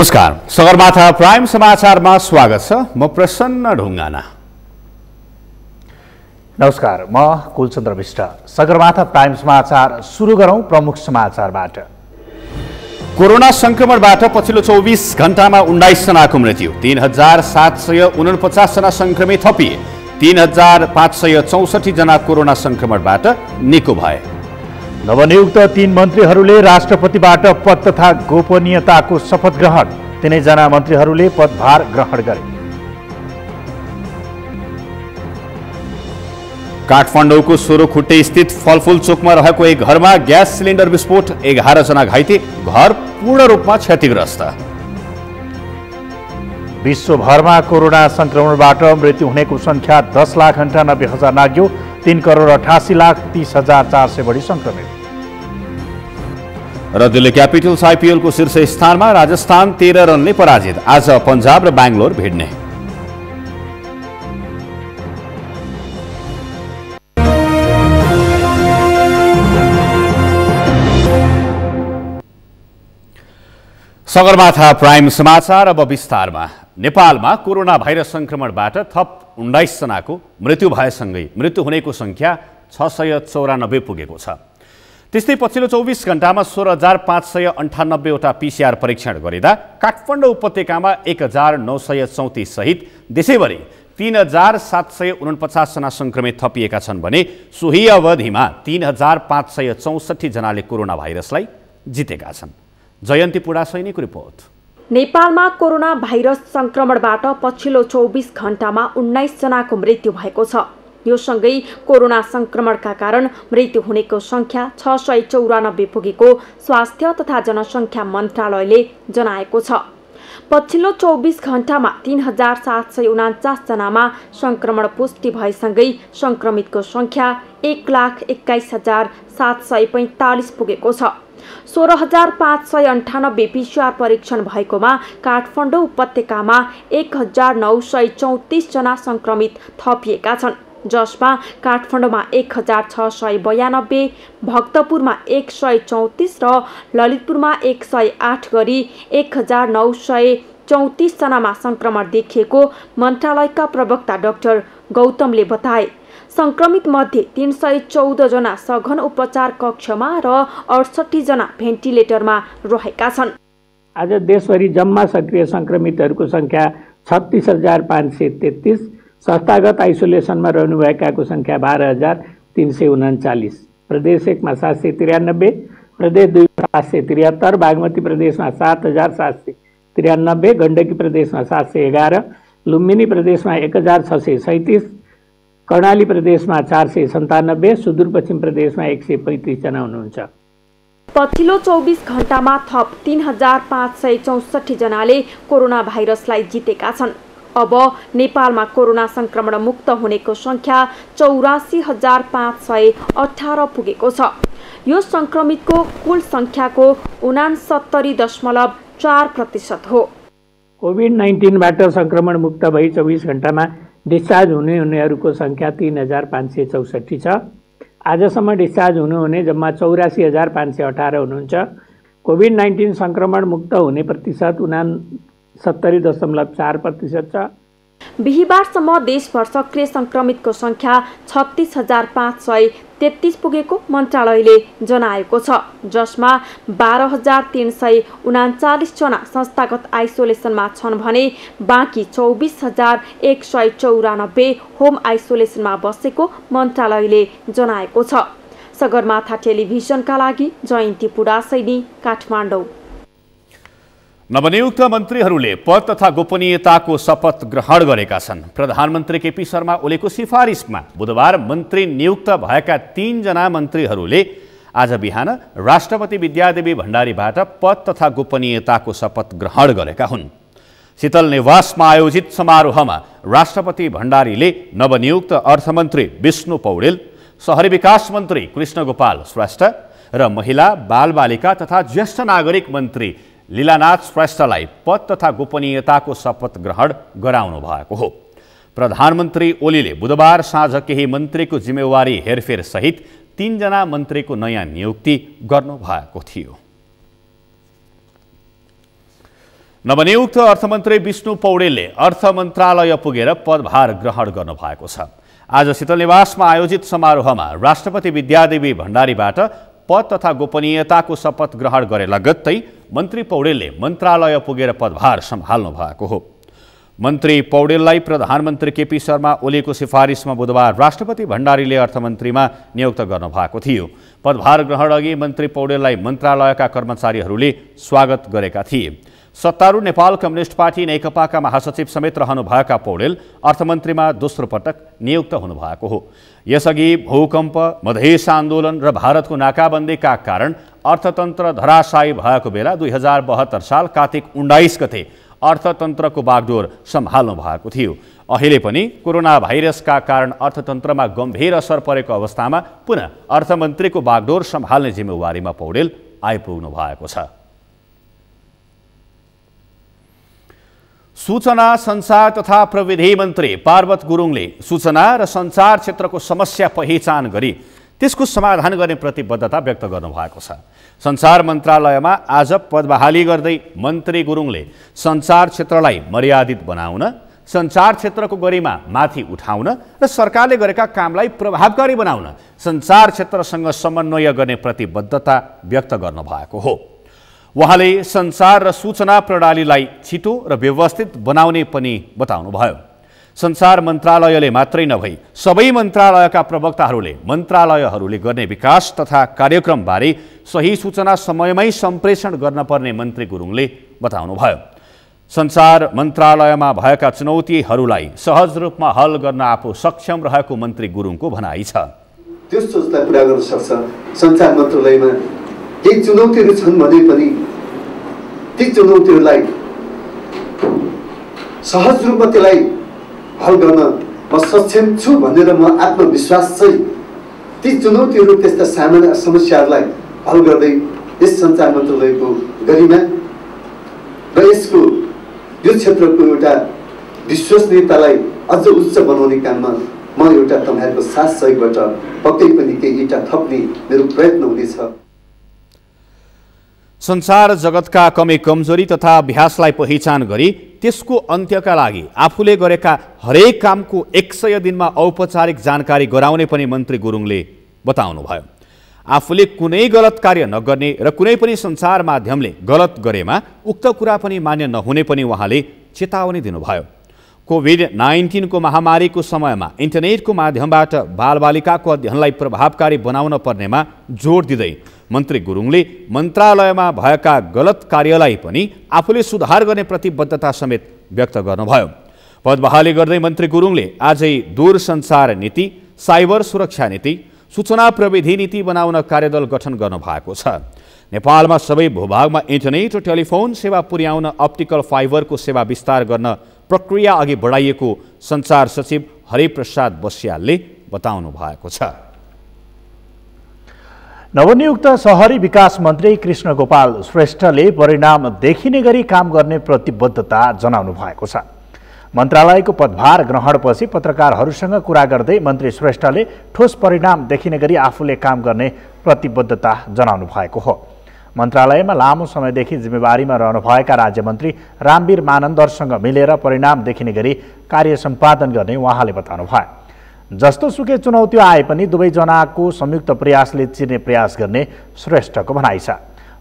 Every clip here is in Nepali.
नमस्कार, सगरमाथा प्राइम समाचारमा स्वागत छ। म प्रसन्न ढुङ्गाना। नमस्कार, म कुलचन्द्र विष्ट। सगरमाथा प्राइम समाचार सुरु गरौं प्रमुख समाचारबाट। कोरोना संक्रमणबाट पछिल्लो 24 घण्टामा 19 जनाको मृत्यु, 3749 जना संक्रमित थपिए, 3564 जना कोरोना संक्रमणबाट निको भए। नवनियुक्त 3 मन्त्रीहरूले राष्ट्रपतिबाट पद तथा गोपनीयताको शपथ ग्रहण, 3 जना मन्त्रीहरूले पदभार ग्रहण गरे। काठमाडौँको सोरोखुट्टे स्थित फलफुल चोकमा रहेको एक घरमा ग्यास सिलिन्डर विस्फोट, 11 जना घाइते, घर पूर्ण रूपमा क्षतिग्रस्त। विश्वभरमा कोरोना संक्रमणबाट मृत्यु हुनेको संख्या 10,98,000 नाग्यो, 3,88,30,400 बढी संक्रमित। र दिल्ली क्यापिटल्स आइपिएलको शीर्ष स्थानमा, राजस्थान 13 रनले पराजित। आज पन्जाब र बेंगलोर भिड्ने। सगरमाथा प्राइम समाचार अब विस्तारमा। नेपालमा कोरोना भाइरस संक्रमणबाट थप 19 जनाको मृत्यु भएसँगै मृत्यु हुनेको संख्या 694 पुगेको छ। त्यस्तै पछिल्लो 24 घण्टामा 16,598 वटा पीसीआर परीक्षण गरिँदा काठमाडौँ उपत्यकामा 1,934 सहित देशैभरि 3,749 जना संक्रमित थपिएका छन् भने सोही अवधिमा 3,564 जनाले कोरोना भाइरसलाई जितेका छन्। जयन्ती पुडा सैनिकको रिपोर्ट। नेपालमा कोरोना भाइरस संक्रमणबाट पछिल्लो 24 घण्टामा 19 जनाको मृत्यु भएको छ। यो सँगै कोरोना संक्रमणका कारण मृत्यु हुनेको संख्या 694 पुगेको स्वास्थ्य तथा जनसङ्ख्या मन्त्रालयले जनाएको छ। पछिल्लो 24 घण्टामा 3,749 जनामा संक्रमण पुष्टि भएसँगै संक्रमितको संख्या 1,21,745 पुगेको छ। 16,598 पीसीआर परीक्षण भएकोमा काठमाडौँ उपत्यकामा 1,934 जना संक्रमित थपिएका छन्, जसमा काठमाडौँमा 1,692, भक्तपुरमा 134 र ललितपुरमा 108 गरी 1,934 जनामा संक्रमण देखिएको मन्त्रालयका प्रवक्ता डाक्टर गौतमले बताए। संक्रमित मध्ये 314 जना सघन उपचार कक्षमा र 68 जना भेन्टिलेटरमा रहेका छन्। आज देशभरि जम्मा सक्रिय संक्रमितहरूको संख्या 36,533, संस्थागत आइसोलेसनमा रहनुभएकाको संख्या 12,339, प्रदेश 1 मा 793, प्रदेश 2 मा 773, बागमती प्रदेशमा 7,793, गण्डकी प्रदेशमा 711, लुम्बिनी प्रदेशमा 1,637, कर्णाली प्रदेशमा 497, सुदूरपश्चिम प्रदेशमा 135 जना हुनुहुन्छ। पछिल्लो 24 घण्टामा थप 3,564 जनाले कोरोना भाइरसलाई जितेका छन्। अब नेपालमा कोरोना संक्रमण मुक्त हुनेको संख्या 84,518 पुगेको छ। यो संक्रमितको कुल संख्याको 69.4% हो। कोभिड-19बाट संक्रमण मुक्त भई 24 घण्टामा डिस्चार्ज हुनेहरूको संख्या 3,564 छ। आजसम्म डिस्चार्ज हुनुहुने जम्मा 84,518 हुनुहुन्छ। कोभिड-19 संक्रमण मुक्त हुने प्रतिशत 69.4% छ। बिहिबारसम्म देशभर सक्रिय संक्रमितको संख्या 36,533 पुगेको मन्त्रालयले जनाएको छ, जसमा 12,339 जना संस्थागत आइसोलेसनमा छन् भने बाँकी 24,194 होम आइसोलेसनमा बसेको मन्त्रालयले जनाएको छ। सगरमाथा टेलिभिजनका लागि जयन्ती पुडा सैनी, काठमाडौँ। नवनियुक्त मन्त्रीहरूले पद तथा गोपनीयताको शपथ ग्रहण गरेका छन्। प्रधानमन्त्री केपी शर्मा ओलीको सिफारिसमा बुधबार मन्त्री नियुक्त भएका 3 जना मन्त्रीहरूले आज बिहान राष्ट्रपति विद्यादेवी भण्डारीबाट पद तथा गोपनीयताको शपथ ग्रहण गरेका हुन्। शीतल निवासमा आयोजित समारोहमा राष्ट्रपति भण्डारीले नवनियुक्त अर्थमन्त्री विष्णु पौडेल, शहरी विकास मन्त्री कृष्णगोपाल श्रेष्ठ र महिला बालबालिका तथा ज्येष्ठ नागरिक मन्त्री लीलानाथ श्रेष्ठलाई पद तथा गोपनीयताको शपथ ग्रहण गराउनु भएको हो। प्रधानमन्त्री ओलीले बुधबार साँझ केही मन्त्रीको जिम्मेवारी हेरफेर सहित 3 जना मन्त्रीको नयाँ नियुक्ति गर्नुभएको थियो। नवनियुक्त अर्थमन्त्री विष्णु पौडेलले अर्थ मन्त्रालय पुगेर पदभार ग्रहण गर्नुभएको छ। आज शीतलनिवासमा आयोजित समारोहमा राष्ट्रपति विद्यादेवी भण्डारीबाट पद तथा गोपनीयताको शपथ ग्रहण गरे लगत्तै मन्त्री पौडेलले मन्त्रालय पुगेर पदभार सम्हाल्नु भएको हो। मन्त्री पौडेललाई प्रधानमन्त्री केपी शर्मा ओलीको सिफारिसमा बुधबार राष्ट्रपति भण्डारीले अर्थमन्त्रीमा नियुक्त गर्नुभएको थियो। पदभार ग्रहण अघि मन्त्री पौडेललाई मन्त्रालयका कर्मचारीहरूले स्वागत गरेका थिए। सत्तारूढ नेपाल कम्युनिस्ट पार्टी नेकपाका महासचिव समेत रहनुभएका पौडेल अर्थमन्त्रीमा दोस्रो पटक नियुक्त हुनुभएको हो। यसअघि भूकम्प, मधेस आन्दोलन र भारतको नाकाबन्दीका कारण अर्थतन्त्र धराशायी भएको बेला 2072 साल कार्तिक 19 गते अर्थतन्त्रको बागडोर सम्हाल्नु भएको थियो। अहिले पनि कोरोना भाइरसका कारण अर्थतन्त्रमा गम्भीर असर परेको अवस्थामा पुनः अर्थमन्त्रीको बागडोर सम्हाल्ने जिम्मेवारीमा पौडेल आइपुग्नु भएको छ। सूचना, सञ्चार तथा प्रविधि मन्त्री पार्वत गुरुङले सूचना र सञ्चार क्षेत्रको समस्या पहिचान गरी त्यसको समाधान गर्ने प्रतिबद्धता व्यक्त गर्नुभएको छ। सञ्चार मन्त्रालयमा आज पदबहाली गर्दै मन्त्री गुरुङले सञ्चार क्षेत्रलाई मर्यादित बनाउन, सञ्चार क्षेत्रको गरिमा माथि उठाउन र सरकारले गरेका कामलाई प्रभावकारी बनाउन सञ्चार क्षेत्रसँग समन्वय गर्ने प्रतिबद्धता व्यक्त गर्नुभएको हो। उहाँले सञ्चार र सूचना प्रणालीलाई छिटो र व्यवस्थित बनाउने पनि बताउनुभयो। सञ्चार मन्त्रालयले मात्रै नभई सबै मन्त्रालयका प्रवक्ताहरूले मन्त्रालयहरूले गर्ने विकास तथा कार्यक्रमबारे सही सूचना समयमै सम्प्रेषण गर्न पर्ने मन्त्री गुरुङले बताउनुभयो। सञ्चार मन्त्रालयमा भएका चुनौतीहरूलाई सहज रूपमा हल गर्न आफू सक्षम रहेको मन्त्री गुरुङको भनाइ छ। त्यो सोचलाई पुरा गर्न सक्छ। सञ्चार मन्त्रालयमा केही चुनौतीहरू छन् भने पनि ती चुनौतीहरूलाई सहज रूपमा त्यसलाई हल गर्न म सक्षम छु भनेर म आत्मविश्वास चाहिँ ती चुनौतीहरू, त्यस्ता सामान्य समस्याहरूलाई हल गर्दै यस सञ्चार मन्त्रालयको गरिमा र यसको यो क्षेत्रको एउटा विश्वसनीयतालाई अझ उच्च बनाउने काममा म एउटा तपाईँहरूको साथ सहयोगबाट पक्कै पनि केही इँटा थप्ने मेरो प्रयत्न हुनेछ। सञ्चार जगतका कमी कमजोरी तथा अभ्यासलाई पहिचान गरी त्यसको अन्त्यका लागि आफूले गरेका हरेक कामको 100 दिनमा औपचारिक जानकारी गराउने पनि मन्त्री गुरुङले बताउनुभयो। आफूले कुनै गलत कार्य नगर्ने र कुनै पनि सञ्चार माध्यमले गलत गरेमा उक्त कुरा पनि मान्य नहुने पनि उहाँले चेतावनी दिनुभयो। कोभिड-19 को महामारीको समयमा इन्टरनेटको माध्यमबाट बालबालिकाको अध्ययनलाई प्रभावकारी बनाउन पर्नेमा जोड दिँदै मन्त्री गुरुङले मन्त्रालयमा भएका गलत कार्यलाई पनि आफूले सुधार गर्ने प्रतिबद्धता समेत व्यक्त गर्नुभयो। पदबहाली गर्दै मन्त्री गुरुङले आजै दूरसञ्चार नीति, साइबर सुरक्षा नीति, सूचना प्रविधि नीति बनाउन कार्यदल गठन गर्नुभएको छ। नेपालमा सबै भूभागमा इन्टरनेट र टेलिफोन सेवा पुर्याउन अप्टिकल फाइबरको सेवा विस्तार गर्न प्रक्रिया अघि बढाइएको सञ्चार सचिव हरिप्रसाद बस्यालले बताउनु भएको छ। नवनियुक्त शहरी विकास मन्त्री कृष्ण गोपाल श्रेष्ठले परिणाम देखिने गरी काम गर्ने प्रतिबद्धता जनाउनु भएको छ। मन्त्रालयको पदभार ग्रहणपछि पत्रकारहरूसँग कुरा गर्दै मन्त्री श्रेष्ठले ठोस परिणाम देखिने गरी आफूले काम गर्ने प्रतिबद्धता जनाउनु भएको हो। मन्त्रालयमा लामो समयदेखि जिम्मेवारीमा रहनुभएका राज्यमन्त्री रामवीर मानन्दरसँग मिलेर परिणाम देखिने गरी कार्य सम्पादन गर्ने उहाँले बताउनुभयो। जस्तो सुकै चुनौती आए पनि दुवैजनाको संयुक्त प्रयासले चिर्ने प्रयास गर्ने श्रेष्ठको भनाइ छ।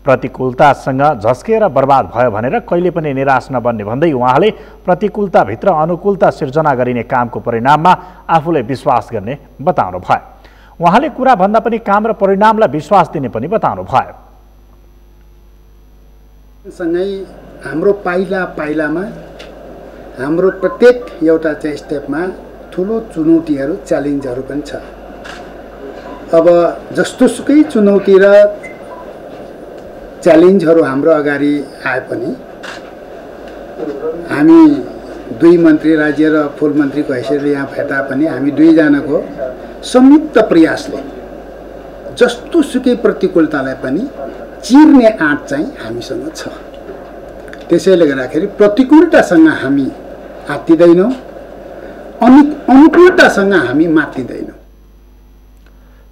प्रतिकूलतासँग झस्केर बर्बाद भयो भनेर कहिले पनि निराश नबन्ने भन्दै उहाँले प्रतिकूलताभित्र अनुकूलता सिर्जना गरिने कामको परिणाममा आफूले विश्वास गर्ने बताउनु भयो। उहाँले कुरा भन्दा पनि काम र परिणामलाई विश्वास दिने पनि बताउनु भयो। सँगै हाम्रो पाइलामा हाम्रो प्रत्येक एउटा चाहिँ स्टेपमा ठुलो चुनौतीहरू, च्यालेन्जहरू पनि छ। अब जस्तो सुकै चुनौती र च्यालेन्जहरू हाम्रो अगाडि आए पनि हामी दुई मन्त्री, राज्य र फुल मन्त्रीको हैसियतले यहाँ भेटा पनि हामी दुईजनाको संयुक्त प्रयासले जस्तो सुकै प्रतिकूलतालाई पनि चिर्ने आँट चाहिँ हामीसँग छ। त्यसैले गर्दाखेरि प्रतिकूलतासँग हामी आत्तिदैनौँ, अनुकूलतासँग हामी मात्तिदैनौँ।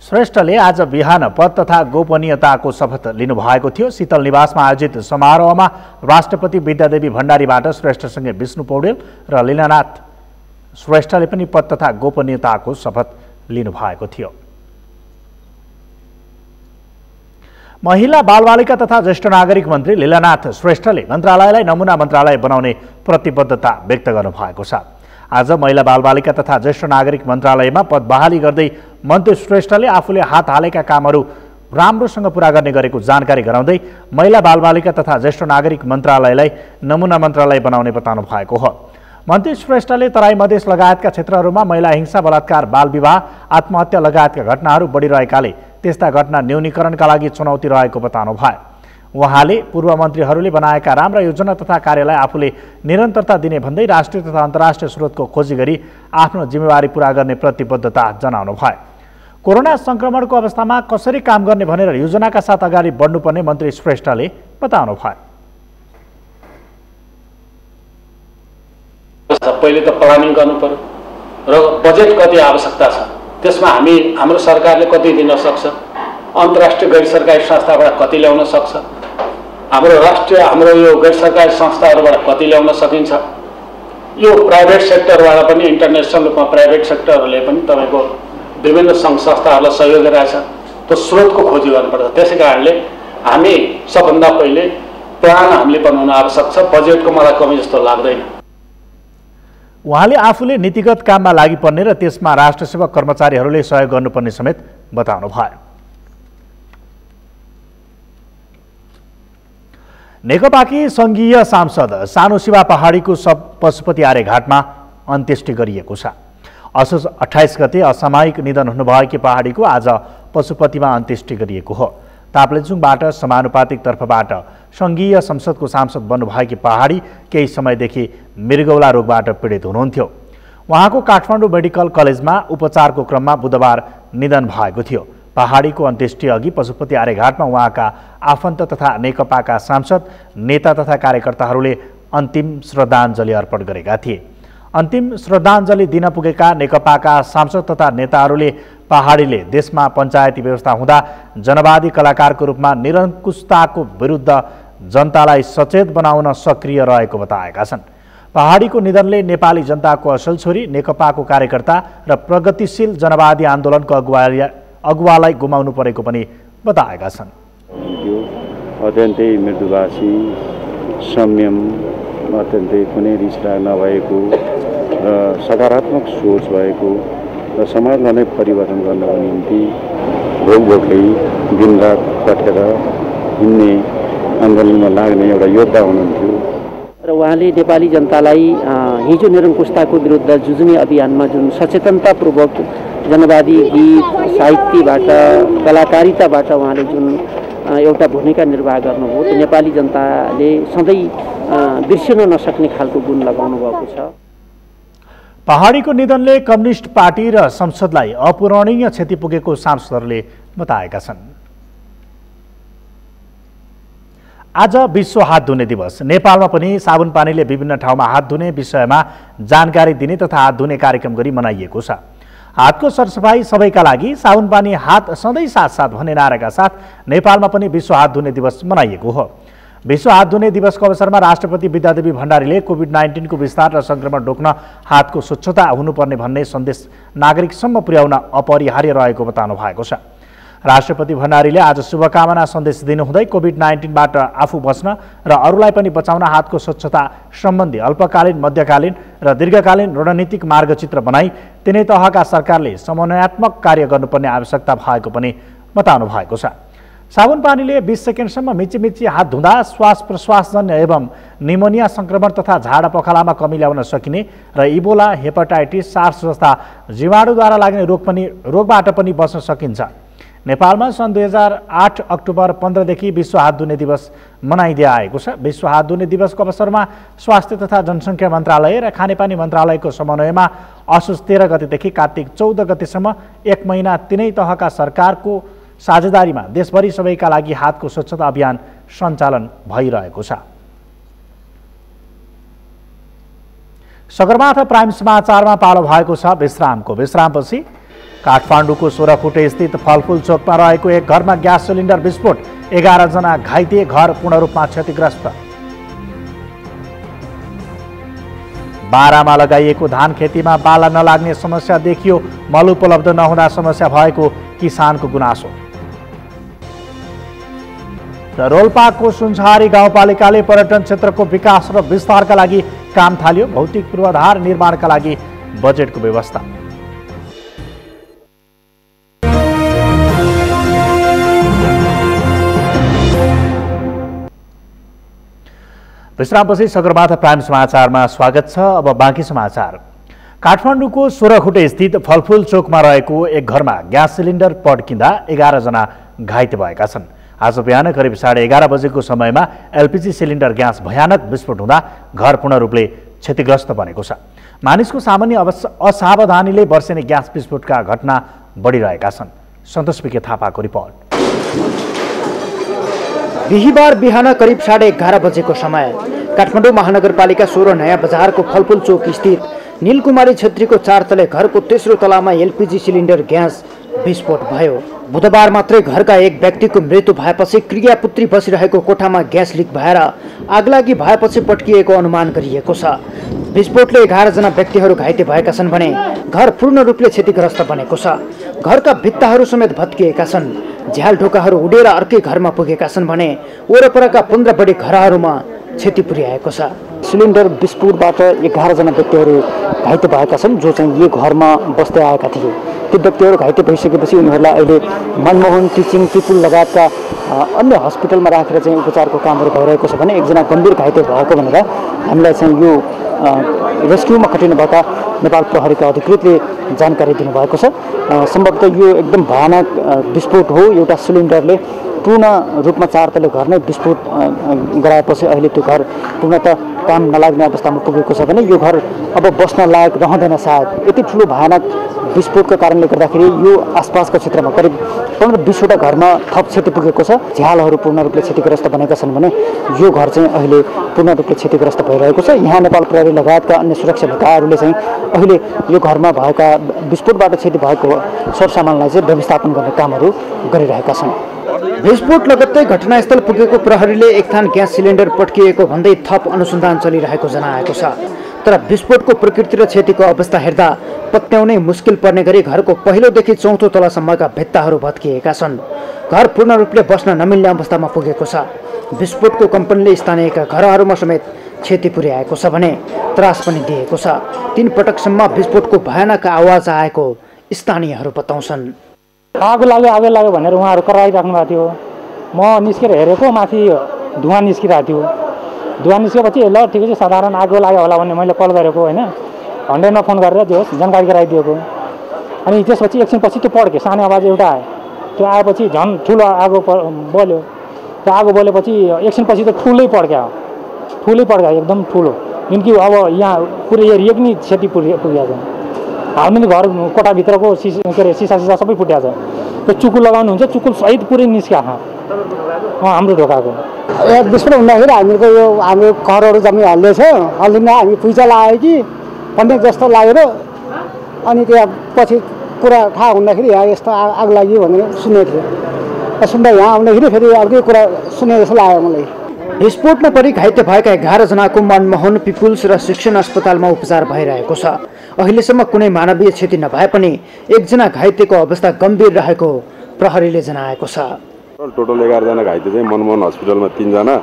श्रेष्ठले आज बिहान पद तथा गोपनीयताको शपथ लिनुभएको थियो। शीतल निवासमा आयोजित समारोहमा राष्ट्रपति विद्यादेवी भण्डारीबाट श्रेष्ठसँगै विष्णु पौडेल र लीलानाथ श्रेष्ठले पनि पद तथा गोपनीयताको शपथ लिनुभएको थियो। महिला बालबालिका तथा ज्येष्ठ नागरिक मन्त्री लीलानाथ श्रेष्ठले मन्त्रालयलाई नमुना मन्त्रालय बनाउने प्रतिबद्धता व्यक्त गर्नुभएको छ। आज महिला बालबालिका तथा ज्येष्ठ नागरिक मन्त्रालयमा पद बहाली गर्दै मन्त्री श्रेष्ठले आफूले हात हालेका कामहरू राम्रोसँग पुरा गर्ने गरेको जानकारी गराउँदै महिला बालबालिका तथा ज्येष्ठ नागरिक मन्त्रालयलाई नमुना मन्त्रालय बनाउने बताउनु भएको हो। मन्त्री श्रेष्ठले तराई मधेस लगायतका क्षेत्रहरूमा महिला हिंसा, बलात्कार, बालविवाह, आत्महत्या लगायतका घटनाहरू बढिरहेकाले त्यस्ता घटना न्यूनीकरणका लागि चुनौती रहेको बताउनु भयो। उहाँले पूर्व मन्त्रीहरूले बनाएका राम्रा योजना तथा कार्यलाई आफूले निरन्तरता दिने भन्दै राष्ट्रिय तथा अन्तर्राष्ट्रिय स्रोतको खोजी गरी आफ्नो जिम्मेवारी पूरा गर्ने प्रतिबद्धता जनाउनु भयो। कोरोना संक्रमणको अवस्थामा कसरी काम गर्ने भनेर योजनाका साथ अगाडि बढ्नुपर्ने मन्त्री श्रेष्ठले बताउनु भयो। पहिले त प्लानिङ गर्नु पर्यो र बजेट कति आवश्यकता छ, त्यसमा हाम्रो सरकारले कति दिन सक्छ, अन्तर्राष्ट्रिय गैर सरकारी संस्थाबाट कति ल्याउन सक्छ, हाम्रो यो गैर सरकारी संस्थाहरूबाट कति ल्याउन सकिन्छ, यो प्राइभेट सेक्टरबाट पनि इन्टरनेसनल रूपमा प्राइभेट सेक्टरहरूले पनि तपाईँको विभिन्न सङ्घ संस्थाहरूलाई सहयोग गरिरहेछ, त्यो स्रोतको खोजी गर्नुपर्छ। त्यसै कारणले हामी सबभन्दा पहिले प्लान हामीले बनाउन आवश्यक छ। बजेटको मलाई कमी जस्तो लाग्दैन। उहाँले आफूले नीतिगत काममा लागि पर्ने र त्यसमा राष्ट्रसेवा कर्मचारीहरूले सहयोग गर्नुपर्ने समेत बताउनु भयो। नेकपाकी सङ्घीय सांसद सानु शिवा पहाडीको पशुपति आर्य घाटमा अन्त्येष्टि गरिएको छ। असोज 28 गते असामयिक निधन हुनुभएकी पहाडीको आज पशुपतिमा अन्त्येष्टि गरिएको हो। ताप्लेजुङबाट समानुपातिक तर्फबाट सङ्घीय संसदको सांसद बन्नुभएकी पहाडी केही समयदेखि मृगौला रोगबाट पीडित हुनुहुन्थ्यो। उहाँको काठमाडौँ मेडिकल कलेजमा उपचारको क्रममा बुधबार निधन भएको थियो। पहाडीको अन्त्येष्टि अघि पशुपति आर्य घाटमा उहाँका आफन्त तथा नेकपाका सांसद, नेता तथा कार्यकर्ताहरूले अन्तिम श्रद्धाञ्जली अर्पण गरेका थिए। अन्तिम श्रद्धाञ्जली दिन पुगेका नेकपाका सांसद तथा नेताहरूले पहाडीले देशमा पञ्चायती व्यवस्था हुँदा जनवादी कलाकारको रूपमा निरङ्कुशताको विरुद्ध जनतालाई सचेत बनाउन सक्रिय रहेको बताएका छन्। पहाडीको निधनले नेपाली जनताको असल छोरी, नेकपाको कार्यकर्ता र प्रगतिशील जनवादी आन्दोलनको अगुवालाई गुमाउनु परेको पनि बताएका छन्। अत्यन्तै मृदुभाषी, संयम, अत्यन्तै कुनै रिसराग नभएको र सकारात्मक सोच भएको र समाजलाई नै परिवर्तन गर्नको निम्ति भोकभोकै दिनरात खटेर हिँड्ने, आन्दोलनमा लाग्ने एउटा योद्धा हुनुहुन्थ्यो र उहाँले नेपाली जनतालाई हिजो निरङ्कुशताको विरुद्ध जुझ्ने अभियानमा जुन सचेतनतापूर्वक जनवादी गीत, साहित्यबाट, कलाकारिताबाट उहाँले जुन एउटा भूमिका निर्वाह गर्नुभयो, त्यो नेपाली जनताले सधैँ बिर्सिन नसक्ने खालको गुण लगाउनु भएको छ। पहाडीको निधनले कम्युनिस्ट पार्टी र संसदलाई अपूरणीय क्षति पुगेको सांसदहरूले बताएका छन्। आज विश्व हात धुने दिवस। नेपालमा पनि साबुन पानीले विभिन्न ठाउँमा हात धुने विषयमा जानकारी दिने तथा हात धुने कार्यक्रम गरी मनाइएको छ। हातको सरसफाई सबैका लागि, साबुन पानी हात सधैँ साथ भन्ने नाराका साथ नेपालमा पनि विश्व हात धुने दिवस मनाइएको हो। विश्व हात धुने दिवसको अवसरमा राष्ट्रपति विद्यादेवी भण्डारीले कोभिड-19 को विस्तार र संक्रमण रोक्न हातको स्वच्छता हुनुपर्ने भन्ने सन्देश नागरिकसम्म पुर्याउन अपरिहार्य रहेको बताउनु भएको छ। राष्ट्रपति भण्डारीले आज शुभकामना सन्देश दिनुहुँदै कोभिड-19बाट आफू बच्न र अरूलाई पनि बचाउन हातको स्वच्छता सम्बन्धी अल्पकालीन, मध्यकालीन र दीर्घकालीन रणनीतिक मार्गचित्र बनाई तिनै तहका सरकारले समन्वयात्मक कार्य गर्नुपर्ने आवश्यकता भएको पनि बताउनु भएको छ। साबुन पानीले 20 सेकेन्डसम्म मिची हात धुँदा श्वास प्रश्वासजन्य एवं निमोनिया संक्रमण तथा झाडा पखालामा कमी ल्याउन सकिने र इबोला, हेपाटाइटिस, सार्स जस्ता जीवाणुद्वारा लाग्ने रोगबाट पनि बच्न सकिन्छ। नेपालमा सन् 2008 अक्टोबर 15 देखि विश्व हात धुने दिवस मनाइदै आएको छ। विश्व हात धुने दिवसको अवसरमा स्वास्थ्य तथा जनसङ्ख्या मन्त्रालय र खानेपानी मन्त्रालयको समन्वयमा असोज 13 गतेदेखि कार्तिक 14 गतेसम्म 1 महिना तिनै तहका सरकारको साझेदारीमा देशभरि सबैका लागि हातको स्वच्छता अभियान सञ्चालन भइरहेको छ। सगरमाथा प्राइम समाचारमा पालो भएको छ विश्रामको। विश्रामपछि काठमाडौँको 16 फुटे स्थित फलफुल चोकमा रहेको एक घरमा ग्यास सिलिन्डर विस्फोट, 11 जना घाइते, घर पूर्ण रूपमा क्षतिग्रस्त। बारामा लगाइएको धान खेतीमा बाला नलाग्ने समस्या देखियो, मल उपलब्ध नहुँदा समस्या भएको किसानको गुनासो। र रोल्पाको सुनसहारी गाउँपालिकाले पर्यटन क्षेत्रको विकास र विस्तारका लागि काम थाल्यो, भौतिक पूर्वाधार निर्माणका लागि बजेटको व्यवस्था। विश्रामपछि सगरमाथा प्राइम समाचारमा स्वागत छ। अब बाँकी समाचार। काठमाडौँको 16 खुटे स्थित फलफुल चोकमा रहेको एक घरमा ग्यास सिलिन्डर पड्किँदा 11 जना घाइते भएका छन्। आज बिहान करिब 11:30 बजेको समयमा एलपीजी सिलिन्डर ग्यास भयानक विस्फोट हुँदा घर पूर्ण रूपले क्षतिग्रस्त बनेको छ। मानिसको सामान्य असावधानीले वर्षेनी ग्यास विस्फोटका घटना बढिरहेका छन्। सन्तोष विके थापाको रिपोर्ट। बिहिबार बिहान करिब 11:30 बजेको समय काठमाडौँ महानगरपालिका 16 नयाँ बजारको फलफुल चौक स्थित नीलकुमारी छेत्रीको 4 तले घरको तेस्रो तलामा एलपीजी सिलिन्डर ग्यास विस्फोट भयो। बुधबार मात्रै घरका एक व्यक्तिको मृत्यु भएपछि क्रियापुत्री बसिरहेको कोठामा ग्यास लिक भएर आगलागी भएपछि पड्किएको अनुमान गरिएको छ। विस्फोटले 11 जना व्यक्तिहरू घाइते भएका छन् भने घर पूर्ण रूपले क्षतिग्रस्त बनेको छ। घरका भित्ताहरू समेत भत्किएका छन्। झ्याल ढोकाहरू उडेर अर्कै घरमा पुगेका छन् भने वरपरका 15 बढी घरहरूमा क्षति पुर्याएको छ। सिलिन्डर विस्फोटबाट 11 जना व्यक्तिहरू घाइते भएका छन्, जो चाहिँ यो घरमा बस्दै आएका थिए। ती व्यक्तिहरू घाइते भइसकेपछि उनीहरूलाई अहिले मनमोहन टिचिङ पिपुल लगायतका अन्य हस्पिटलमा राखेर चाहिँ उपचारको कामहरू भइरहेको छ भने एकजना गम्भीर घाइते भएको भनेर हामीलाई चाहिँ यो रेस्क्युमा खटिनुभएका नेपाल प्रहरीका अधिकृतले जानकारी दिनुभएको छ। सम्भवतः यो एकदम भयानक विस्फोट हो। एउटा सिलिन्डरले पूर्ण रूपमा 4 तले घर नै विस्फोट गराएपछि अहिले त्यो घर पूर्णतः काम नलाग्ने अवस्थामा पुगेको छ भने यो घर अब बस्न लायक रहँदैन सायद। यति ठुलो भयानक विस्फोटको कारणले गर्दाखेरि यो आसपासको क्षेत्रमा करिब 15-20 वटा घरमा थप क्षति पुगेको छ। झ्यालहरू पूर्ण रूपले क्षतिग्रस्त बनेका छन् भने यो घर चाहिँ अहिले पूर्ण रूपले क्षतिग्रस्त भइरहेको छ। यहाँ नेपाल प्रहरी लगायतका अन्य सुरक्षा निकायहरूले चाहिँ अहिले यो घरमा भएका विस्फोटबाट क्षति भएको सरसामानलाई चाहिँ व्यवस्थापन गर्ने कामहरू गरिरहेका छन्। विस्फोट लगत्तै घटनास्थल पुगेको प्रहरीले एक थान ग्यास सिलिन्डर पड्किएको भन्दै थप अनुसन्धान चलिरहेको जनाएको छ। तर विस्फोटको प्रकृति र क्षतिको अवस्था हेर्दा पत्याउनै मुस्किल पर्ने गरी घरको पहिलोदेखि 4थो तलासम्मका भित्ताहरू भत्किएका छन्। घर पूर्ण रूपले बस्न नमिल्ने अवस्थामा पुगेको छ। विस्फोटको कम्पनले स्थानीयका घरहरूमा समेत क्षति पुर्याएको छ भने त्रास पनि दिएको छ। 3 पटकसम्म विस्फोटको भयानक आवाज आएको स्थानीयहरू बताउँछन्। आगो लाग्यो भनेर उहाँहरू कराइराख्नु भएको थियो। म निस्केर हेरेको माथि धुवा निस्किरहेको थियो। धुवा निस्केपछि ल ठिकै छ, साधारण आगो लाग्यो होला भन्ने मैले कल गरेको होइन, 100मा फोन गरेर त्यो जानकारी गराइदिएको। अनि त्यसपछि एकछिनपछि त्यो पड्क्यो, सानो आवाज एउटा आयो। त्यो आएपछि झन् ठुलो आगो बल्यो। त्यो आगो बलेपछि एकछिनपछि त ठुलै पड्क्यो एकदम ठुलो। किनकि अब यहाँ पुरै एरिया पनि क्षति पुगेको छ। हामी घर कोठाभित्रको सिसा सबै फुट्या छ। त्यो चुकुल लगाउनुहुन्छ, चुकुल सहित पुरै निस्क्या हाम्रो ढोकाको। विस्फोट हुँदाखेरि हामीको यो हाम्रो घरहरू जम्मै हल्लिएछ। हल्लिँदा हामी पुइचा लाग्यो कि भन्ने जस्तो लागेर अनि त्यहाँ पछि कुरा थाहा हुँदाखेरि यहाँ यस्तो आग लाग्यो भनेर सुनेको थियो। सुन्दा यहाँ आउँदाखेरि फेरि अर्कै कुरा सुने जस्तो लाग्यो मलाई। विस्फोटमा परि घाइते भएका 11 जनाको मनमोहन पिपुल्स र शिक्षण अस्पतालमा उपचार भइरहेको छ। अहिलेसम्म कुनै मानवीय क्षति नभए पनि एकजना घाइतेको अवस्था गम्भीर रहेको प्रहरीले जनाएको छ। टोटल 11 जना घाइते चाहिँ मनमोहन हस्पिटलमा 3 जना,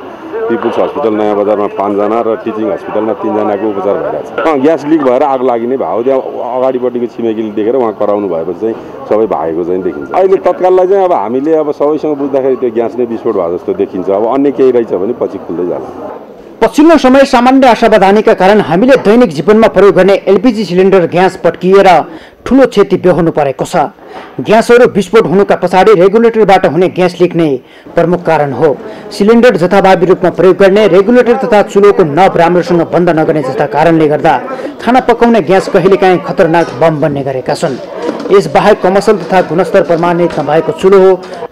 पिपुल्स हस्पिटल नयाँ बजारमा 5 जना र टिचिङ हस्पिटलमा 3 जनाको उपचार भइरहेको छ। ग्यास लिक भएर आग लाग्ने भयो। त्यहाँ अगाडिपट्टिको छिमेकीले देखेर उहाँ कराउनु भएपछि चाहिँ सबै भागेको चाहिँ देखिन्छ। अहिले तत्काललाई चाहिँ अब हामीले अब सबैसँग बुझ्दाखेरि त्यो ग्यास नै विस्फोट भयो जस्तो देखिन्छ। अब अन्य केही रहेछ भने पछि खुल्दै जाला। पछिल्लो समय सामान्य असावधानीका कारण हामीले दैनिक जीवनमा प्रयोग गर्ने एलपीजी सिलिन्डर ग्यास पड्किएर ठूलो क्षति बेहोर्नु परेको छ। ग्यासहरू विस्फोट हुनुका पछाडि रेगुलेटरबाट हुने ग्यास लिक नै प्रमुख कारण हो। सिलिन्डर जथाभावी रूपमा प्रयोग गर्ने, रेगुलेटर तथा चुलोको नब राम्रोसँग बन्द नगर्ने जस्ता कारणले गर्दा खाना पकाउने ग्यास कहिलेकाहीँ खतरनाक बम बन्ने गरेका छन्। यसबाहेक कमर्सियल तथा गुणस्तर प्रमाणित नभएको चुलो,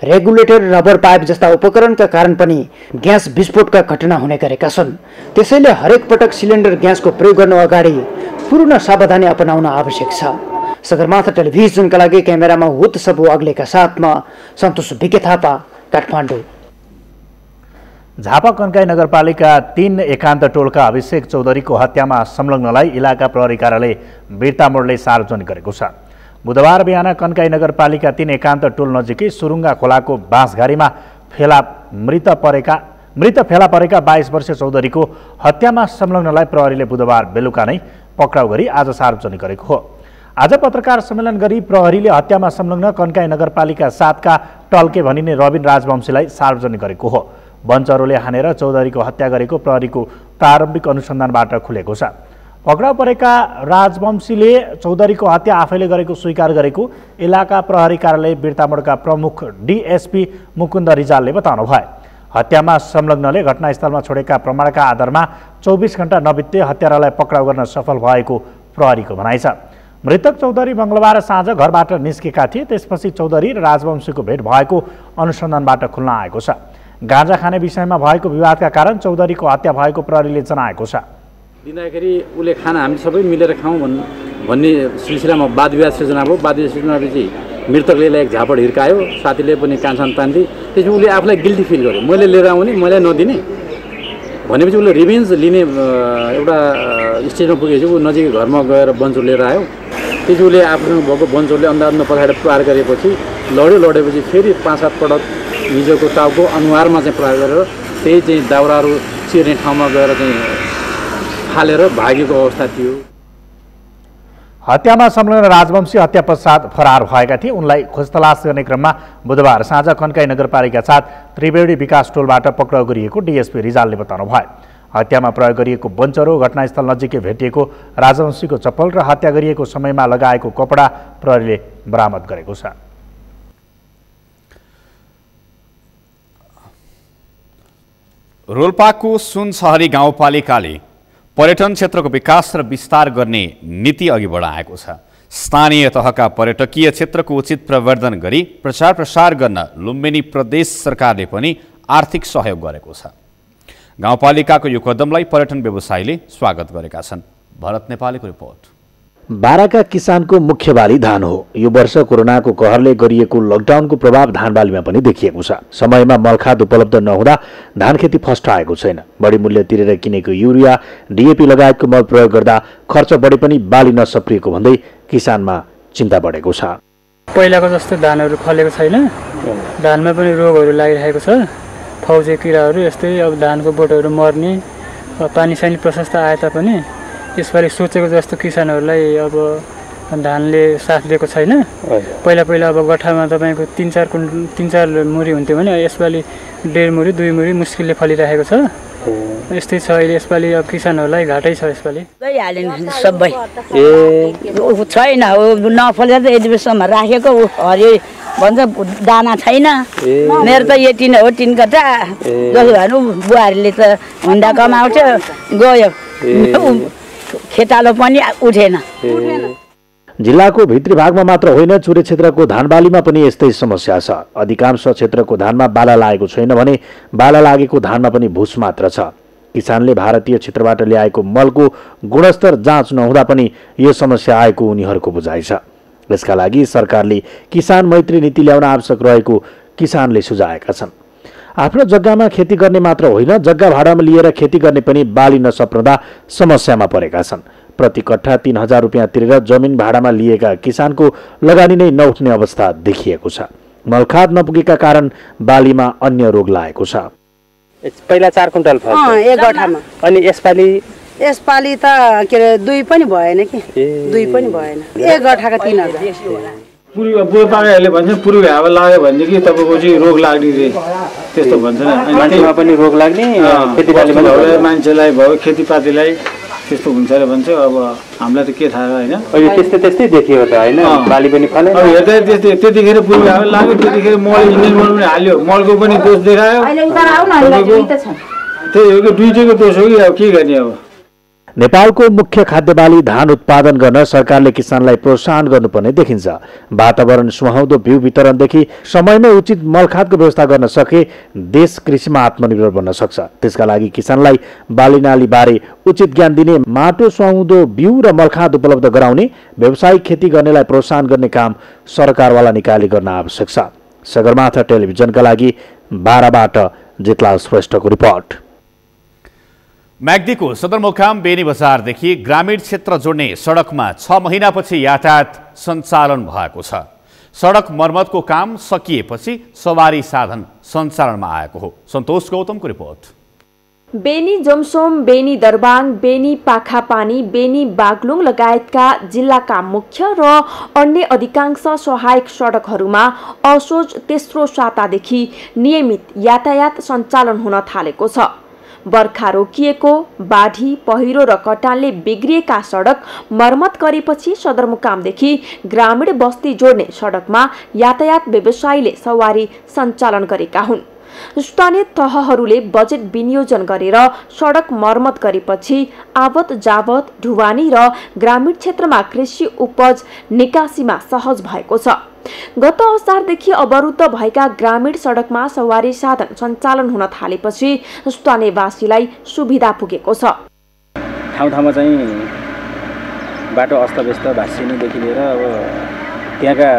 रेगुलेटर, रबर पाइप जस्ता उपकरणका कारण पनि ग्यास विस्फोटका घटना हुने गरेका छन्। त्यसैले हरेक पटक सिलिन्डर ग्यासको प्रयोग गर्नु अगाडि पूर्ण सावधानी अपनाउन आवश्यक छ। सगरमाथा टेलिभिजनका लागि क्यामेरामा हुत सबु अग्लेका साथमा सन्तोष भिके थापा, काठमाडौँ। झापा कन्काई नगरपालिका 3 एकान्त टोलका अभिषेक चौधरीको हत्यामा संलग्नलाई इलाका प्रहरी कार्यालय बिर्तामोडले सार्वजनिक गरेको छ। बुधबार बिहान कन्काई नगरपालिका 3 एकान्त टोल नजिकै सुरुङ्गा खोलाको बाँसघारीमा मृत फेला परेका 22 वर्षीय चौधरीको हत्यामा संलग्नलाई प्रहरीले बुधबार बेलुका नै पक्राउ गरी आज सार्वजनिक गरेको हो। आज पत्रकार सम्मेलन गरी प्रहरीले हत्यामा संलग्न कन्काई नगरपालिका 7 का टल्के भनिने रबिन राजवंशीलाई सार्वजनिक गरेको हो। वनचरोले हानेर चौधरीको हत्या गरेको प्रहरीको प्रारम्भिक अनुसन्धानबाट खुलेको छ। पक्राउ परेका राजवंशीले चौधरीको हत्या आफैले गरेको स्वीकार गरेको इलाका प्रहरी कार्यालय बिर्तामोडका प्रमुख डीएसपी मुकुन्द रिजालले बताउनु भयो। हत्यामा संलग्नले घटनास्थलमा छोडेका प्रमाणका आधारमा 24 घण्टा नबित्दै हत्यारालाई पक्राउ गर्न सफल भएको प्रहरीको भनाइ छ। मृतक चौधरी मंगलबार साँझ घरबाट निस्केका थिए। त्यसपछि चौधरी र राजवंशीको भेट भएको अनुसन्धानबाट खुल्न आएको छ। गाँजा खाने विषयमा भएको विवादका कारण चौधरीको हत्या भएको प्रहरीले जनाएको छ। दिँदाखेरि उसले खाना हामी सबै मिलेर खाउँ भन्ने सिलसिलामा वाद विवाद सृजना भयो। वाद विवाद सृजनापछि मृतकले एक झापड हिर्कायो, साथीले पनि कानसान तान्थे। त्यसपछि उसले आफूलाई गिल्टी फिल गर्यो, मैले लिएर आउने मैले नदिने भनेपछि उसले रिभेन्ज लिने एउटा स्टेजमा पुगेपछि ऊ नजिकै घरमा गएर बन्चोर लिएर आयो। त्यसपछि उसले आफूसँग भएको बन्चोरले अन्दाजमा पकाएर प्रहार गरेपछि लडेपछि फेरि 5-7 पटक हिजोको टाउको अनुहारमा चाहिँ प्रहार गरेर त्यही चाहिँ दाउराहरू चिर्ने ठाउँमा गएर चाहिँ फालेर भागेको अवस्था थियो। हत्यामा संलग्न राजवंशी हत्या पश्चात फरार भएका थिए। उनलाई खोजतलास गर्ने क्रममा बुधबार साँझ कन्काई नगरपालिका 7 त्रिवेणी विकास टोलबाट पक्राउ गरिएको डीएसपी रिजालले बताउनु भयो। हत्यामा प्रयोग गरिएको बन्चरो, घटनास्थल नजिकै भेटिएको राजवंशीको चप्पल र हत्या गरिएको समयमा लगाएको कपडा प्रहरीले बरामद गरेको छ। रोल्पाको सुनसहरी गाउँपालिकाले पर्यटन क्षेत्रको विकास र विस्तार गर्ने नीति अघि बढाएको छ। स्थानीय तहका पर्यटकीय क्षेत्रको उचित प्रवर्धन गरी प्रचार प्रसार गर्न लुम्बिनी प्रदेश सरकारले पनि आर्थिक सहयोग गरेको छ। गाउँपालिकाको यो कदमलाई पर्यटन व्यवसायीले स्वागत गरेका छन्। भरत नेपालीको रिपोर्ट। बाराका किसानको मुख्य बाली धान हो। यो वर्ष कोरोनाको कहरले गरिएको लकडाउनको प्रभाव धान बालीमा पनि देखिएको छ। समयमा मलखाद उपलब्ध नहुँदा धान खेती फस्टाएको छैन। बढी मूल्य तिरेर किनेको युरिया, डीएपी लगायतको मल प्रयोग गर्दा खर्च बढे पनि बाली नसप्रिएको भन्दै किसानमा चिन्ता बढेको छ। पहिलाको जस्तो धानहरू फलेको छैन, धानमा पनि रोगहरू लागिरहेको छ, फौजे किराहरू, यस्तै अब धानको बोटहरू मर्ने, पानी सानी प्रशस्त आए तापनि यसपालि सोचेको जस्तो किसानहरूलाई अब धानले साथ दिएको छैन। पहिला अब गठामा तपाईँको 3-4 मुरी हुन्थ्यो भने यसपालि 1.5 मुरी 2 मुरी मुस्किलले फलिरहेको छ। यस्तै छ अहिले यसपालि अब किसानहरूलाई घाटै छ यसपालि। सबै छैन, नफलेर त यति बेलासम्म राखेको हरियो भन्छ दाना छैन। मेरो त यति नै हो, 3 कट्टा। जसो भनौँ बुहारीले त हुँदा कमाउँथ्यो, गयो, खेतालो पनि उठेन। जिल्लाको भित्री भागमा मात्र होइन, चुरे क्षेत्रको धानबालीमा पनि यस्तै समस्या छ। अधिकांश क्षेत्रको धानमा बाला लागेको छैन भने बाला लागेको धानमा पनि भुस मात्र छ। किसानले भारतीय क्षेत्रबाट ल्याएको मलको गुणस्तर जाँच नहुँदा पनि यो समस्या आएको उनीहरूको बुझाइ छ। यसका लागि सरकारले किसान मैत्री नीति ल्याउन आवश्यक रहेको किसानले सुझाएका छन्। आफ्नो जग्गामा खेती गर्ने मात्र होइन, जग्गा भाडामा लिएर खेती गर्ने पनि बाली नसप्रदा समस्यामा परेका छन्। प्रति कट्ठा 3000 रुपियाँ तिरेर जमिन भाडामा लिएका किसानको लगानी नै नउठ्ने अवस्था देखिएको छ। मलखाद नपुगेका कारण बालीमा अन्य रोग लागेको छ। पहिला 4 कुइन्टल फल्थ्यो एक गठामा, अनि यसपालि त के अरे 2 पनि भएन कि 2 पनि भएन। एक गठाका 3000। बुढापाकाहरूले भन्छ पूर्वी हावा लाग्यो भनेदेखि तपाईँको चाहिँ रोग लाग्ने रे, त्यस्तो भन्छन्। मान्छेमा पनि रोग लाग्ने, खेतीपातीमा मान्छेलाई भयो, खेतीपातीलाई त्यस्तो हुन्छ अरे भन्छ। अब हामीलाई त के थाहा होइन। त्यस्तै देखियो त होइन, बाली पनि फले। अब हेर्दा त्यतिखेर पूर्वी हावा लाग्यो, त्यतिखेर मल इन्जिन मल पनि हाल्यो, मलको पनि दोष देखायो। त्यही हो कि दुईटैको दोष हो कि अब के गर्ने। अब नेपालको मुख्य खाद्य बाली धान उत्पादन गर्न सरकारले किसानलाई प्रोत्साहन गर्नुपर्ने देखिन्छ। वातावरण सुहाउँदो बिउ वितरणदेखि समयमै उचित मलखादको व्यवस्था गर्न सके देश कृषिमा आत्मनिर्भर बन्न सक्छ। त्यसका लागि किसानलाई बालीनाली बारे उचित ज्ञान दिने, माटो सुहाउँदो बिउ र मलखाद उपलब्ध गराउने, व्यावसायिक खेती गर्नेलाई प्रोत्साहन गर्ने काम सरकारवाला निकायले गर्न आवश्यक छ। सगरमाथा टेलिभिजनका लागि बाराबाट जितलाल श्रेष्ठको रिपोर्ट। म्याग्दीको सदरमुकाम बेनी बजारदेखि ग्रामीण क्षेत्र जोड्ने सडकमा 6 महिनापछि यातायात सञ्चालन भएको छ। सडक मर्मतको काम सकिएपछि सवारी साधन सञ्चालनमा आएको हो। सन्तोष गौतमको रिपोर्ट। बेनी जमसोम, बेनी दरबाङ, बेनी पाखापानी, बेनी बागलुङ लगायतका जिल्लाका मुख्य र अन्य अधिकांश सहायक सडकहरूमा असोज तेस्रो सातादेखि नियमित यातायात सञ्चालन हुन थालेको छ। बर्खा रोकिएको, बाढी, पहिरो र कटानले बिग्रिएका सडक मर्मत गरेपछि सदरमुकामदेखि ग्रामीण बस्ती जोड्ने सडकमा यातायात व्यवसायीले सवारी सञ्चालन गरेका हुन्। स्थानीय तहहरूले बजेट विनियोजन गरेर सडक मर्मत गरेपछि आवत जावत, ढुवानी र ग्रामीण क्षेत्रमा कृषि उपज निकासीमा सहज भएको छ। गत असारदेखि अवरुद्ध भएका ग्रामीण सडकमा सवारी साधन सञ्चालन हुन थालेपछि स्थानीयवासीलाई सुविधा पुगेको छ। ठाउँ ठाउँमा चाहिँ बाटो अस्तव्यस्त भाँसिनुदेखि लिएर अब त्यहाँका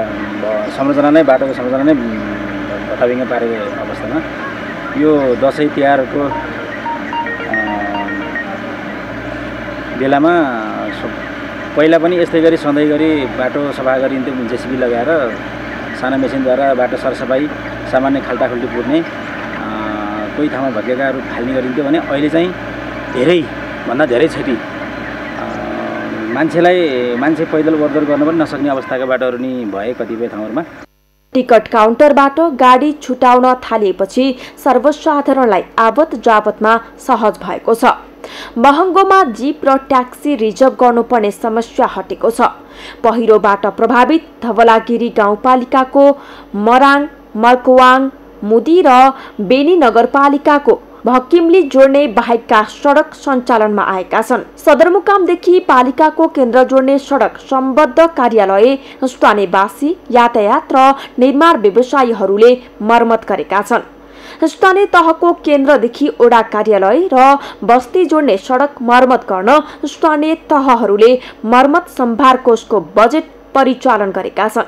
संरचना नै, बाटोको संरचना नै भत्ताभिङ्ग पारेको अवस्थामा यो दसैँ तिहारको बेलामा पहिला पनि यस्तै गरी सधैँ गरी बाटो सफा गरिन्थ्यो। जेसिबी लगाएर साना मेसिनद्वारा बाटो सरसफाइ, सामान्य खाल्टाखुल्टी पुर्ने, कोही ठाउँमा भत्केकाहरू फाल्ने गरिन्थ्यो भने अहिले चाहिँ धेरैभन्दा धेरै क्षति मान्छे पैदल वर्दर गर्न पनि नसक्ने अवस्थाका बाटोहरू नि भए कतिपय ठाउँहरूमा। टिकट काउन्टरबाट गाडी छुटाउन थालिएपछि सर्वसाधारणलाई आवत जावतमा सहज भएको छ। महँगोमा जीप र ट्याक्सी रिजर्भ गर्नुपर्ने समस्या हटेको छ। पहिरोबाट प्रभावित धवलागिरी गाउँपालिकाको मराङ, मर्कवाङ, मुदी र बेनी नगरपालिकाको भकिमली जोड्ने बाहेकका सडक सञ्चालनमा आएका छन्। सदरमुकामदेखि पालिकाको केन्द्र जोड्ने सडक सम्बद्ध कार्यालय, स्थानीयवासी, यातायात र निर्माण व्यवसायीहरूले मर्मत गरेका छन्। स्थानीय तहको केन्द्रदेखि ओडा कार्यालय र बस्ती जोड्ने सडक मर्मत गर्न स्थानीय तहहरूले मर्मत सम्भार कोषको बजेट परिचालन गरेका छन्।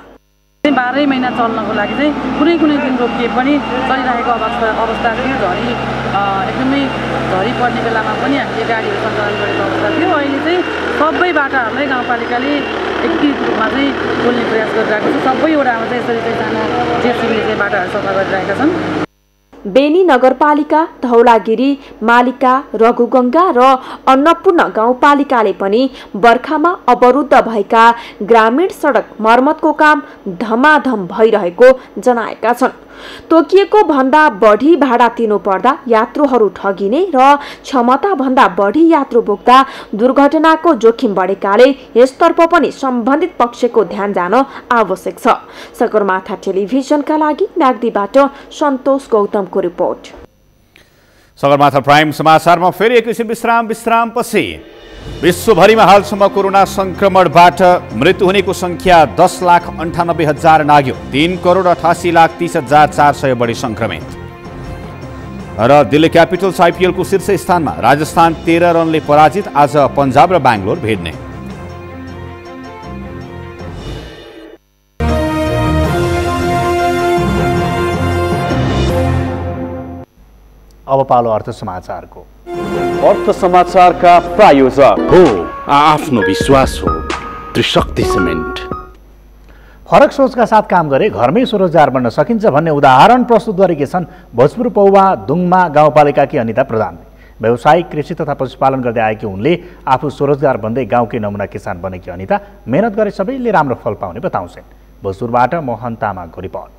12 महिना चल्नको लागि चाहिँ कुनै दिन रोकिए पनि चलिरहेको अवस्था थियो। झरी एकदमै झरी पर्ने बेलामा पनि हामीले गाडीहरू सञ्चालन गरेको अवस्था थियो। अहिले चाहिँ सबै बाटाहरूलाई गाउँपालिकाले एकीकृत रूपमा चाहिँ खोल्ने प्रयास गरिरहेको छ। सबै वडामा चाहिँ यसरी चाहिँ सानो जेसिबीले चाहिँ बाटाहरू सफा गरिरहेका छन्। बेनी नगरपालिका, धौलागिरी, मालिका, रघुगङ्गा र अन्नपूर्ण गाउँपालिकाले पनि बर्खामा अवरुद्ध भएका ग्रामीण सडक मर्मतको काम धमाधम भइरहेको जनाएका छन्। तोकिएको भन्दा बढी भाडा तिर्नुपर्दा यात्रुहरू ठगिने र क्षमता भन्दा बढी यात्रु बोक्दा दुर्घटनाको जोखिम बढेकाले यसतर्फ पनि सम्बन्धित पक्षको ध्यान जान आवश्यक छ। सगरमाथा टेलिभिजनका लागि म्याग्दीबाट सन्तोष गौतमको रिपोर्ट। सगरमाथा प्राइम समाचारमा फेरि एकैछिन विश्रामपछि विश्वभरिमा हालसम्म कोरोना संक्रमणबाट मृत्यु हुनेको संख्या 10,98,000 नाग्यो। 3,88,30,400 बढी संक्रमित। र दिल्ली क्यापिटल्स आइपिएलको शीर्ष स्थानमा राजस्थान 13 रनले पराजित। आज पन्जाब र बेङ्गलोर भिड्ने। अब पालो अर्थ समाचारको। अर्थ समाचारका प्रायोजक हो आफ्नो विश्वास हो त्रिशक्ति सिमेन्ट। फरक सोचका साथ काम गरे घरमै स्वरोजगार बन्न सकिन्छ भन्ने उदाहरण प्रस्तुत गरेकी छन् भोजपुर पौवा दुङमा गाउँपालिकाकी अनिता प्रधान। व्यावसायिक कृषि तथा पशुपालन गर्दै आएकी उनले आफू स्वरोजगार बन्दै गाउँकै नमुना किसान बनेकी अनिता मेहनत गरे सबैले राम्रो फल पाउने बताउँछन्। भोजपुरबाट मोहन तामाङको रिपोर्ट।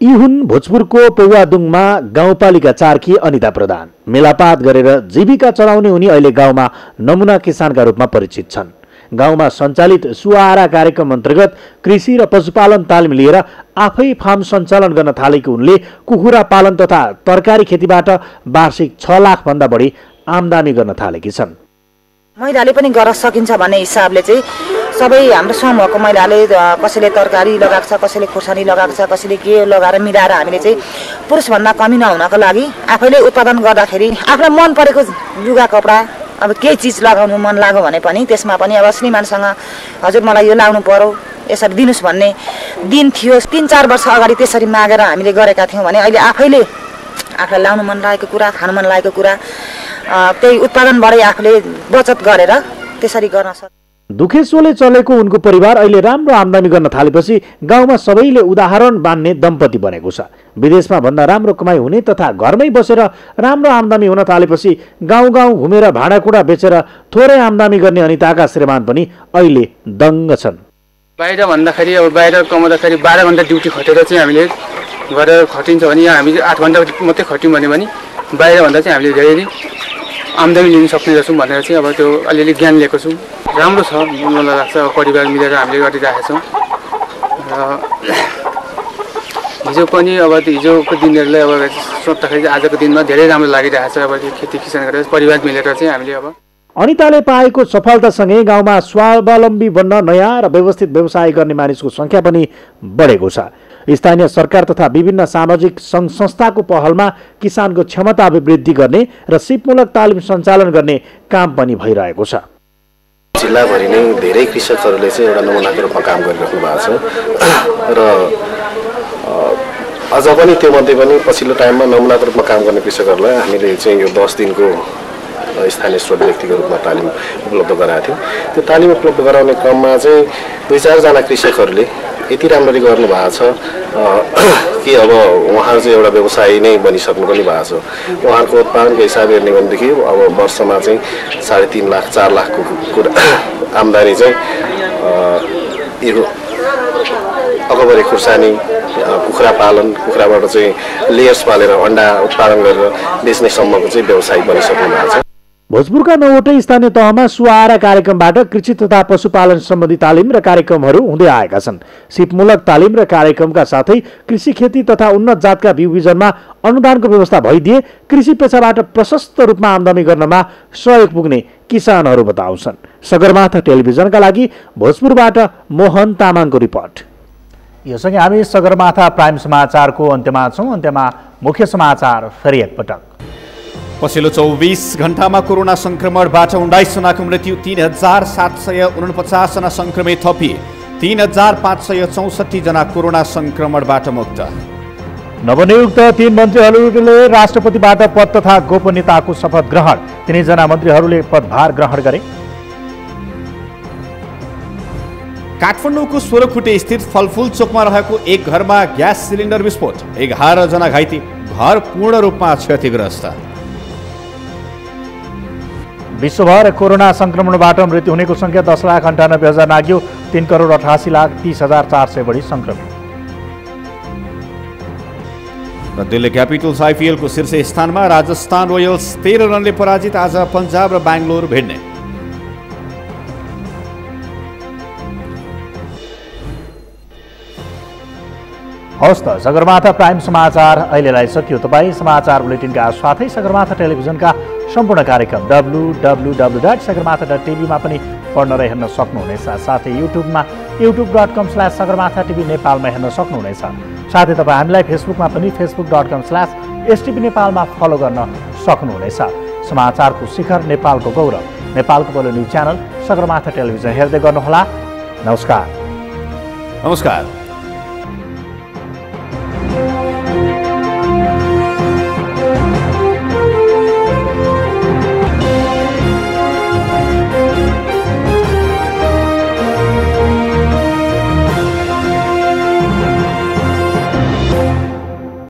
यी हुन् भोजपुरको पौवादुङमा गाउँपालिका 4 की अनिता प्रधान। मेलापात गरेर जीविका चलाउने उनी अहिले गाउँमा नमुना किसानका रूपमा परिचित छन्। गाउँमा सञ्चालित सुवारा कार्यक्रम अन्तर्गत कृषि र पशुपालन तालिम लिएर आफै फार्म सञ्चालन गर्न थालेको उनले कुखुरा पालन तथा तरकारी खेतीबाट वार्षिक 6 लाख भन्दा बढी आम्दानी गर्न थालेकी छन्। महिलाले पनि गर्न सकिन्छ भन्ने हिसाबले चाहिँ सबै हाम्रो समूहको महिलाले कसैले तरकारी लगाएको छ, कसैले खोर्सानी लगाएको छ, कसैले के लगाएर मिलाएर हामीले चाहिँ पुरुषभन्दा कमी नहुनको लागि आफैले उत्पादन गर्दाखेरि आफूलाई मन परेको लुगा कपडा अब केही चिज लगाउनु मन लाग्यो भने पनि त्यसमा पनि अब श्रीमानसँग हजुर मलाई यो लाउनु पर्यो यसरी दिनुस् भन्ने दिन थियो। 3-4 वर्ष अगाडि त्यसरी मागेर हामीले गरेका थियौँ भने अहिले आफैले आफूलाई लाउनु मन लागेको कुरा, खानु मन लागेको कुरा त्यही उत्पादनबाटै आफूले बचत गरेर त्यसरी गर्न सक्छ। दुखेसोले चलेको उनको परिवार अहिले राम्रो आम्दानी गर्न थालेपछि गाउँमा सबैले उदाहरण बान्ने दम्पति बनेको छ। विदेशमा भन्दा राम्रो कमाइ हुने तथा घरमै बसेर राम्रो आम्दानी हुन थालेपछि गाउँ गाउँ घुमेर भाँडाकुँडा बेचेर थोरै आम्दानी गर्ने अनिताका श्रीमान पनि अहिले दङ्ग छन्। बाहिर भन्दाखेरि अब बाहिर कमाउँदाखेरि 12 घण्टा ड्युटी खटेर चाहिँ हामीले गरेर खटिन्छ भने यहाँ हामीले 8 घण्टा मात्रै खट्यौँ भने बाहिर भन्दा चाहिँ हामीले धेरै आम्दानी लिन सक्ने रहेछौँ भनेर चाहिँ अब त्यो अलिअलि ज्ञान लिएको छु। राम्रो छ मलाई लाग्छ। अब परिवार मिलेर हामीले गरिरहेका छौँ र हिजो पनि अब हिजोको दिनहरूलाई अब सोच्दाखेरि आजको दिनमा धेरै राम्रो लागिरहेको छ। अब खेती किसान गरेर परिवार मिलेर चाहिँ हामीले अब अनिताले पाएको सफलतासँगै गाउँमा स्वावलम्बी बन्न नयाँ र व्यवस्थित व्यवसाय गर्ने मानिसको सङ्ख्या पनि बढेको छ। स्थानीय सरकार तथा विभिन्न सामाजिक सङ्घ संस्थाको पहलमा किसानको क्षमता अभिवृद्धि गर्ने र सिपमूलक तालिम सञ्चालन गर्ने काम पनि भइरहेको छ। जिल्लाभरि नै धेरै कृषकहरूले चाहिँ एउटा नमुनाको रूपमा काम गरिराख्नु भएको छ र अझ पनि त्योमध्ये पनि पछिल्लो टाइममा नमुनाको रूपमा काम गर्ने कृषकहरूलाई हामीले चाहिँ यो 10 दिनको स्थानीय स्रोत व्यक्तिको रूपमा तालिम उपलब्ध गराएको थियौँ। त्यो तालिम उपलब्ध गराउने क्रममा चाहिँ 2-4 जना कृषकहरूले यति राम्ररी गर्नुभएको छ कि अब उहाँहरू चाहिँ एउटा व्यवसायी नै बनिसक्नु पनि भएको छ। उहाँहरूको उत्पादनको हिसाब हेर्ने भनेदेखि अब वर्षमा चाहिँ 3.5 लाख 4 लाखको आम्दानी चाहिँ यो अगबरे खुर्सानी, कुखुरा पालन, कुखुराबाट चाहिँ लेयर्स पालेर अन्डा उत्पादन गरेर बेच्नेसम्मको चाहिँ व्यवसाय बनिसक्नु भएको छ। भोजपुरका 9वटै स्थानीय तहमा सुवारा कार्यक्रमबाट कृषि तथा पशुपालन सम्बन्धी तालिम र कार्यक्रमहरू हुँदै आएका छन्। सिपमूलक तालिम र कार्यक्रमका साथै कृषि खेती तथा उन्नत जातका बिउ बिजनमा अनुदानको व्यवस्था भइदिए कृषि पेसाबाट प्रशस्त रूपमा आम्दानी गर्नमा सहयोग पुग्ने किसानहरू बताउँछन्। सगरमाथा टेलिभिजनका लागि भोजपुरबाट मोहन तामाङको रिपोर्ट। यो सँगै हामी सगरमाथा प्राइम समाचारको अन्त्यमा छौँ। अन्त्यमा मुख्य समाचार फेरि एकपटक। पछिल्लो 24 घण्टामा कोरोना संक्रमणबाट 19 जनाको मृत्यु, 3749 जना संक्रमित थपिए, 3564 जना कोरोना संक्रमणबाट मुक्त। नवनियुक्त 3 मन्त्रीहरूले राष्ट्रपतिबाट पद तथा गोपनीयताको शपथ ग्रहण। 3 जना मन्त्रीहरूले पदभार ग्रहण गरे। काठमाडौँको 16 खुटे स्थित फलफुल चोकमा रहेको एक घरमा ग्यास सिलिन्डर विस्फोट, 11 जना घाइते, घर पूर्ण रूपमा क्षतिग्रस्त। विश्वभर कोरोना संक्रमणबाट मृत्यु हुनेको संख्या 10,98,000 नाग्यो। 3,88,30,400 बढी संक्रमित। र दिल्ली क्यापिटल्स आइपिएलको शीर्ष स्थानमा राजस्थान रोयल्स 13 रनले पराजित। आज पन्जाब र बेङ्गलोर भिड्ने। हवस् त, सगरमाथा प्राइम समाचार अहिलेलाई सकियो। तपाईँ समाचार बुलेटिनका साथै सगरमाथा टेलिभिजनका सम्पूर्ण कार्यक्रम www.sagarmatha.tv मा पनि पढ्न र हेर्न सक्नुहुनेछ। साथै युट्युबमा youtube.com/sagarmatha.tv नेपालमा हेर्न सक्नुहुनेछ। साथै तपाईँ हामीलाई फेसबुकमा पनि facebook.com/stv नेपालमा फलो गर्न सक्नुहुनेछ। समाचारको शिखर, नेपालको गौरव, नेपालको पहिलो न्युज च्यानल सगरमाथा टेलिभिजन हेर्दै गर्नुहोला। नमस्कार।